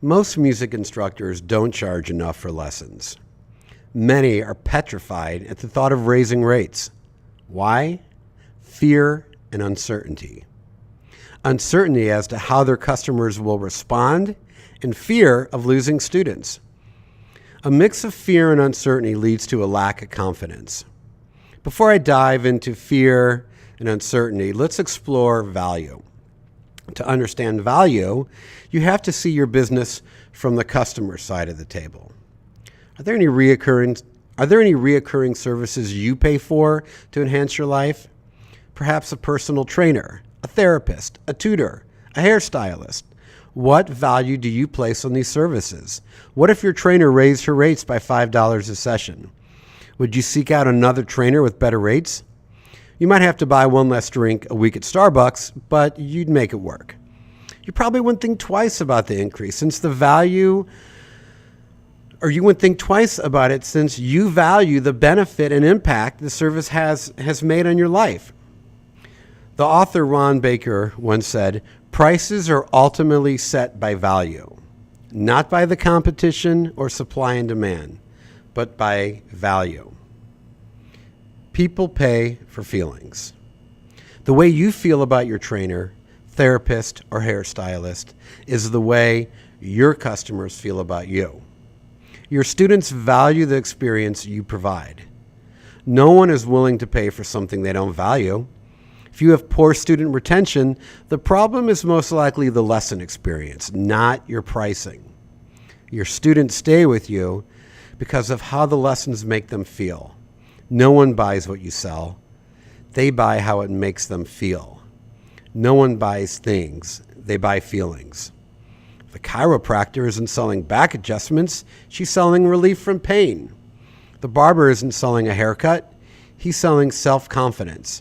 Most music instructors don't charge enough for lessons. Many are petrified at the thought of raising rates. Why? Fear and uncertainty. Uncertainty as to how their customers will respond and fear of losing students. A mix of fear and uncertainty leads to a lack of confidence. Before I dive into fear and uncertainty, let's explore value. To understand value, you have to see your business from the customer side of the table. Are there any reoccurring services you pay for to enhance your life? Perhaps a personal trainer, a therapist, a tutor, a hairstylist. What value do you place on these services? What if your trainer raised her rates by $5 a session? Would you seek out another trainer with better rates? You might have to buy one less drink a week at Starbucks, but you'd make it work. You probably wouldn't think twice about the increase since you wouldn't think twice about it since you value the benefit and impact the service has made on your life. The author Ron Baker once said, "Prices are ultimately set by value, not by the competition or supply and demand, but by value." People pay for feelings. The way you feel about your trainer, therapist, or hairstylist is the way your customers feel about you. Your students value the experience you provide. No one is willing to pay for something they don't value. If you have poor student retention, the problem is most likely the lesson experience, not your pricing. Your students stay with you because of how the lessons make them feel. No one buys what you sell. They buy how it makes them feel. No one buys things. They buy feelings. The chiropractor isn't selling back adjustments. She's selling relief from pain. The barber isn't selling a haircut. He's selling self-confidence.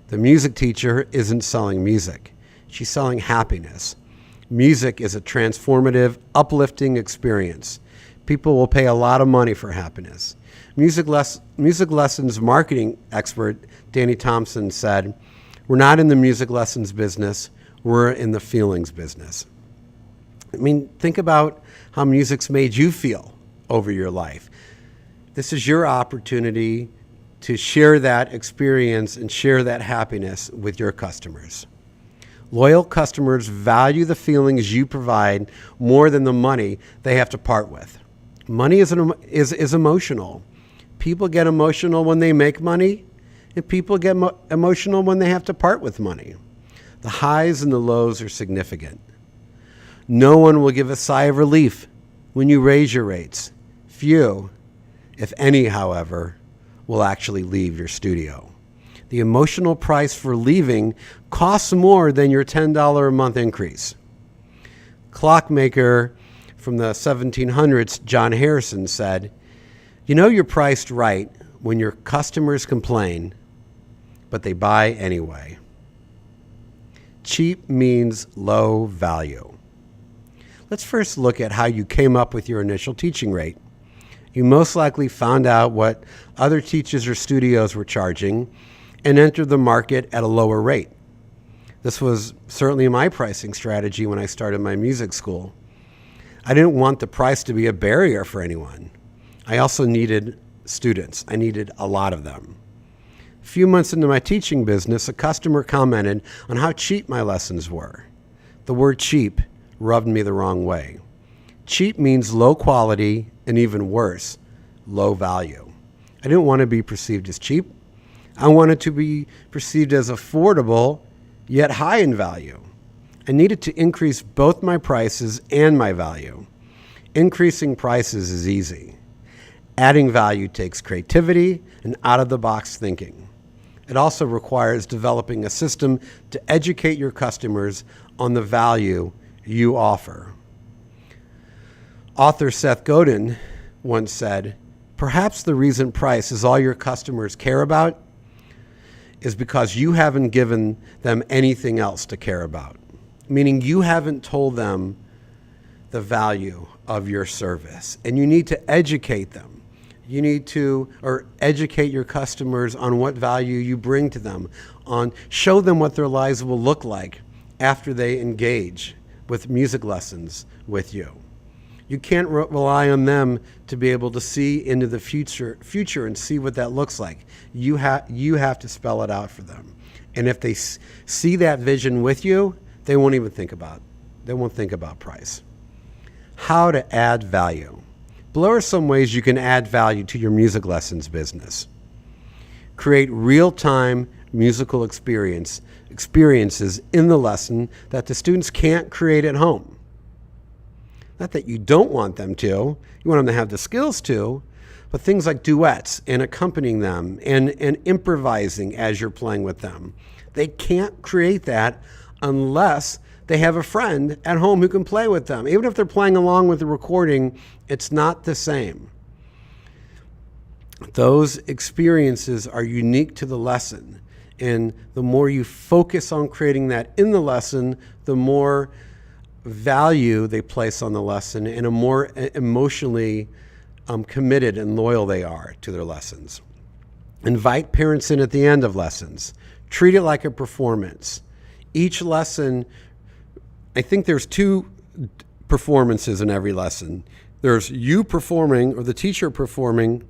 The music teacher isn't selling music. She's selling happiness. Music is a transformative, uplifting experience. People will pay a lot of money for happiness. Music lessons marketing expert Danny Thompson said, "We're not in the music lessons business, we're in the feelings business." I mean, think about how music's made you feel over your life. This is your opportunity to share that experience and share that happiness with your customers. Loyal customers value the feelings you provide more than the money they have to part with. Money is emotional. People get emotional when they make money, and people get emotional when they have to part with money. The highs and the lows are significant. No one will give a sigh of relief when you raise your rates. Few, if any, however, will actually leave your studio. The emotional price for leaving costs more than your $10 a month increase. Clockmaker from the 1700s, John Harrison, said, "You know you're priced right when your customers complain, but they buy anyway." Cheap means low value. Let's first look at how you came up with your initial teaching rate. You most likely found out what other teachers or studios were charging and entered the market at a lower rate. This was certainly my pricing strategy when I started my music school. I didn't want the price to be a barrier for anyone. I also needed students. I needed a lot of them. A few months into my teaching business, a customer commented on how cheap my lessons were. The word cheap rubbed me the wrong way. Cheap means low quality and, even worse, low value. I didn't want to be perceived as cheap. I wanted to be perceived as affordable, yet high in value. I needed to increase both my prices and my value. Increasing prices is easy. Adding value takes creativity and out-of-the-box thinking. It also requires developing a system to educate your customers on the value you offer. Author Seth Godin once said, "Perhaps the reason price is all your customers care about is because you haven't given them anything else to care about." Meaning you haven't told them the value of your service, and you need to educate them. You need to educate your customers on what value you bring to them, show them what their lives will look like after they engage with music lessons with you. You can't rely on them to be able to see into the future and see what that looks like. You have to spell it out for them. And if they see that vision with you, they won't think about price. How to add value. Below are some ways you can add value to your music lessons business. Create real-time musical experiences in the lesson that the students can't create at home. Not that you don't want them to, you want them to have the skills to, but things like duets and accompanying them and improvising as you're playing with them. They can't create that unless they have a friend at home who can play with them. Even if they're playing along with the recording, it's not the same. Those experiences are unique to the lesson. And the more you focus on creating that in the lesson, the more value they place on the lesson and a more emotionally committed and loyal they are to their lessons. Invite parents in at the end of lessons. Treat it like a performance. Each lesson, I think there's 2 performances in every lesson. There's you performing or the teacher performing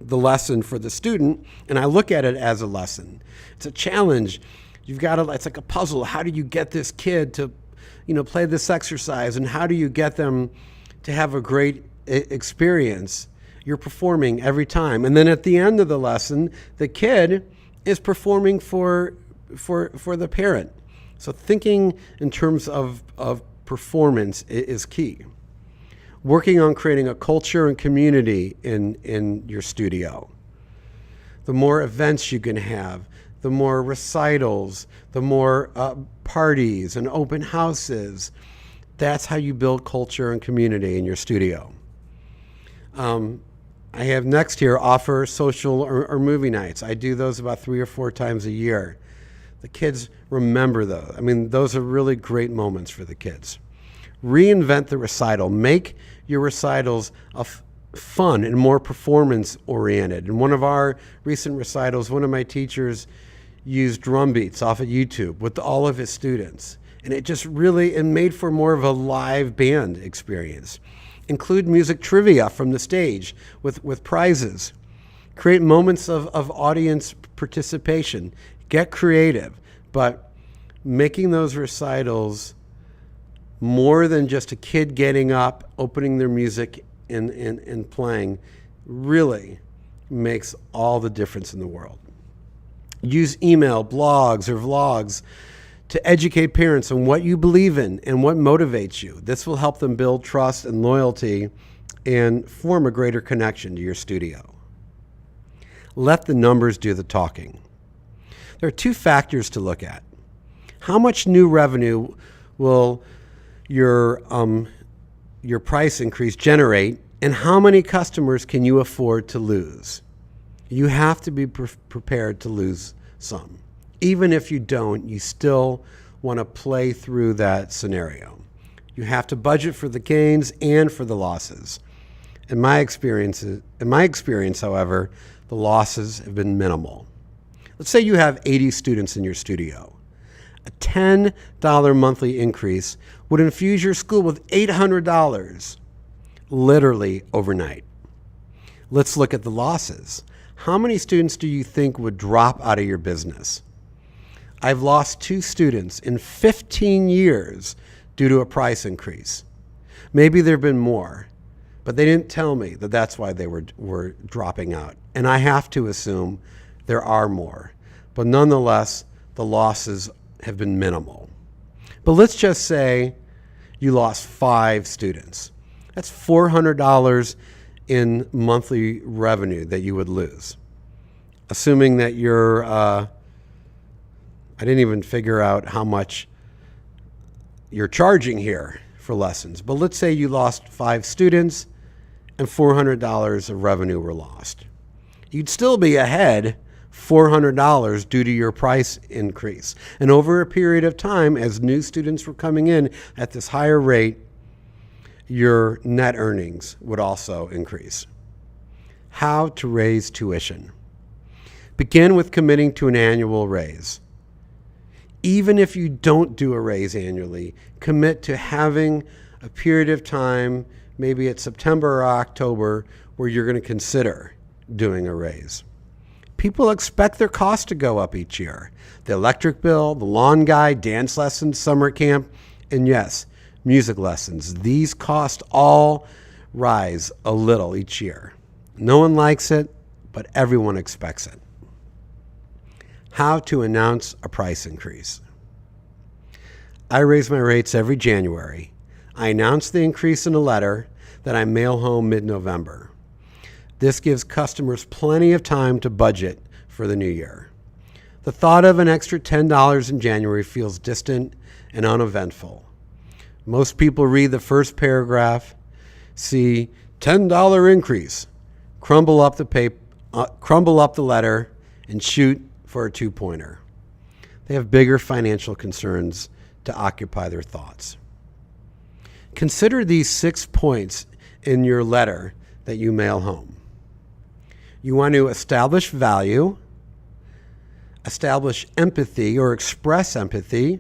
the lesson for the student, and I look at it as a lesson. It's a challenge. It's like a puzzle. How do you get this kid to, play this exercise, and how do you get them to have a great experience? You're performing every time. And then at the end of the lesson, the kid is performing for the parent. So thinking in terms of performance is key. Working on creating a culture and community in your studio. The more events you can have, the more recitals, the more parties and open houses. That's how you build culture and community in your studio. I have next here, offer social or movie nights. I do those about 3 or 4 times a year. The kids remember those. Those are really great moments for the kids. Reinvent the recital. Make your recitals fun and more performance-oriented. In one of our recent recitals, one of my teachers used drum beats off of YouTube with all of his students. And it made for more of a live band experience. Include music trivia from the stage with prizes. Create moments of audience participation. Get creative, but making those recitals more than just a kid getting up, opening their music and playing really makes all the difference in the world. Use email, blogs, or vlogs to educate parents on what you believe in and what motivates you. This will help them build trust and loyalty and form a greater connection to your studio. Let the numbers do the talking. There are 2 factors to look at. How much new revenue will your price increase generate, and how many customers can you afford to lose? You have to be prepared to lose some. Even if you don't, you still want to play through that scenario. You have to budget for the gains and for the losses. In my experience, however, the losses have been minimal. Let's say you have 80 students in your studio. A $10 monthly increase would infuse your school with $800, literally overnight. Let's look at the losses. How many students do you think would drop out of your business? I've lost 2 students in 15 years due to a price increase. Maybe there have been more, but they didn't tell me that that's why they were dropping out. And I have to assume there are more. But nonetheless, the losses have been minimal. But let's just say you lost 5 students. That's $400 in monthly revenue that you would lose. Assuming that you're, I didn't even figure out how much you're charging here for lessons. But let's say you lost 5 students and $400 of revenue were lost. You'd still be ahead $400 due to your price increase. And over a period of time, as new students were coming in at this higher rate, your net earnings would also increase. How to raise tuition. Begin with committing to an annual raise. Even if you don't do a raise annually, commit to having a period of time maybe it's September or October where you're going to consider doing a raise. People expect their costs to go up each year. The electric bill, the lawn guy, dance lessons, summer camp, and yes, music lessons. These costs all rise a little each year. No one likes it, but everyone expects it. How to announce a price increase. I raise my rates every January. I announce the increase in a letter that I mail home mid-November. This gives customers plenty of time to budget for the new year. The thought of an extra $10 in January feels distant and uneventful. Most people read the first paragraph, see $10 increase, crumble up the letter, and shoot for a two-pointer. They have bigger financial concerns to occupy their thoughts. Consider these 6 points in your letter that you mail home. You want to establish value, establish empathy or express empathy,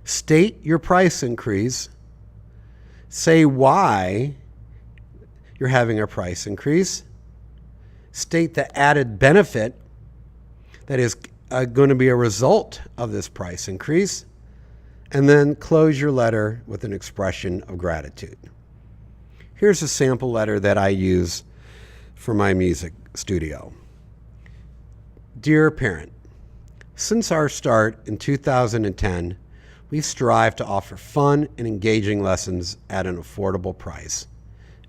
state your price increase, say why you're having a price increase, state the added benefit that is going to be a result of this price increase, and then close your letter with an expression of gratitude. Here's a sample letter that I use for my music studio. Dear parent, since our start in 2010, we strive to offer fun and engaging lessons at an affordable price.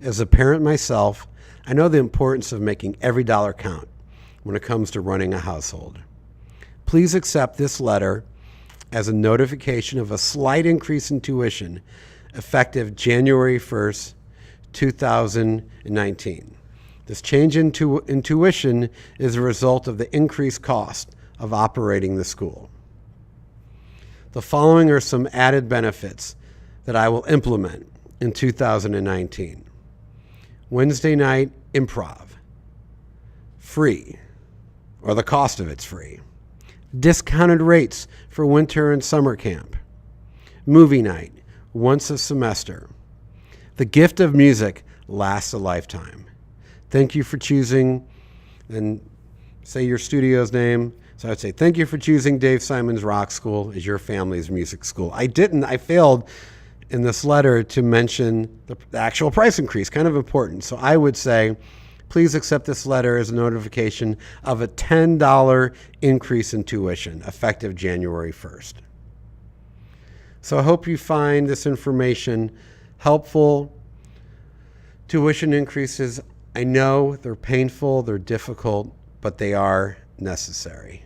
As a parent myself, I know the importance of making every dollar count when it comes to running a household. Please accept this letter as a notification of a slight increase in tuition effective January 1st, 2019. This change in tuition is a result of the increased cost of operating the school. The following are some added benefits that I will implement in 2019. Wednesday night improv, free, or the cost of it's free. Discounted rates for winter and summer camp. Movie night, once a semester. The gift of music lasts a lifetime. Thank you for choosing, and say your studio's name. So I'd say, thank you for choosing Dave Simon's Rock School as your family's music school. I failed in this letter to mention the actual price increase, kind of important. So I would say, please accept this letter as a notification of a $10 increase in tuition effective January 1st. So I hope you find this information helpful. Tuition increases, I know they're painful, they're difficult, but they are necessary.